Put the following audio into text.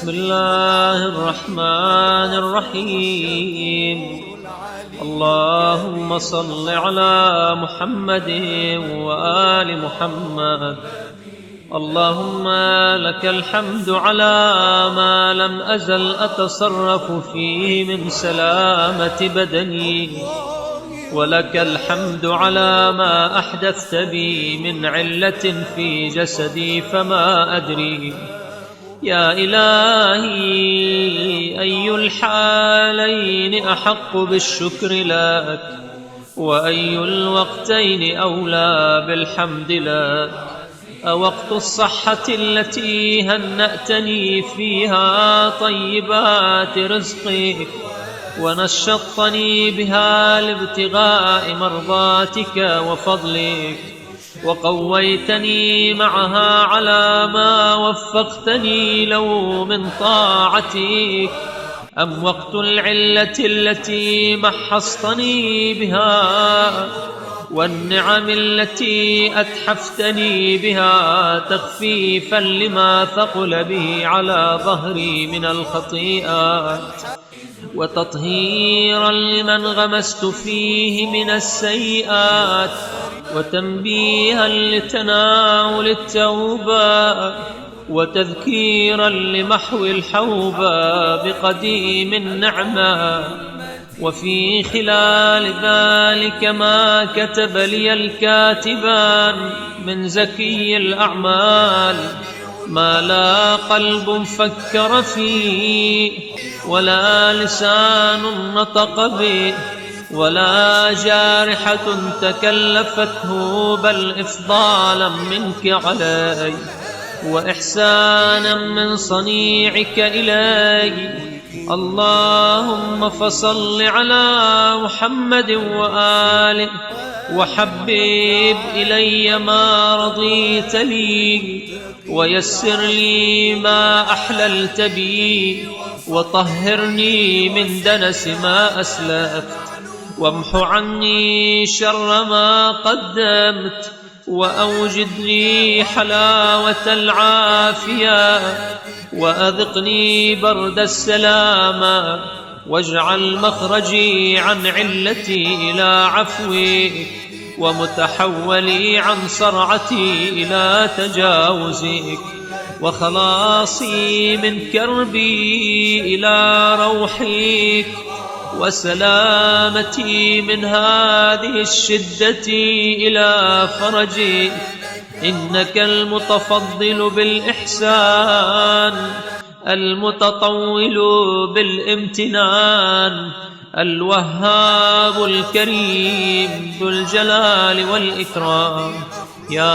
بسم الله الرحمن الرحيم. اللهم صل على محمد وآل محمد. اللهم لك الحمد على ما لم أزل أتصرف فيه من سلامة بدني، ولك الحمد على ما أحدثت بي من علة في جسدي فما أدري. يا إلهي، أي الحالين أحق بالشكر لك، وأي الوقتين أولى بالحمد لك؟ أوقت الصحة التي هنأتني فيها طيبات رزقك، ونشطني بها لابتغاء مرضاتك وفضلك، وقويتني معها على ما وفقتني له من طاعتك، أم وقت العلة التي محصتني بها والنعم التي أتحفتني بها تخفيفا لما ثقل به على ظهري من الخطيئات، وتطهيرا لمن غمست فيه من السيئات، وتنبيها لتناول التوبة، وتذكيرا لمحو الحوبة بقديم النعمة. وفي خلال ذلك ما كتب لي الكاتبان من زكي الأعمال، ما لا قلب فكر فيه، ولا لسان نطق به، ولا جارحة تكلفته، بل إفضالا منك علي وإحسانا من صنيعك إلي. اللهم فصل على محمد وآله، وحبب إلي ما رضيت لي، ويسر لي ما أحللت بي، وطهرني من دنس ما أسلفت، وامح عني شر ما قدمت، وأوجد لي حلاوة العافية، وأذقني برد السلامة، واجعل مخرجي عن علتي إلى عفوك، ومتحولي عن صرعتي إلى تجاوزك، وخلاصي من كربي إلى روحك، وسلامتي من هذه الشدة إلى فرجك. إنك المتفضل بالإحسان، المتطول بالامتنان، الوهاب الكريم ذو الجلال والإكرام. يا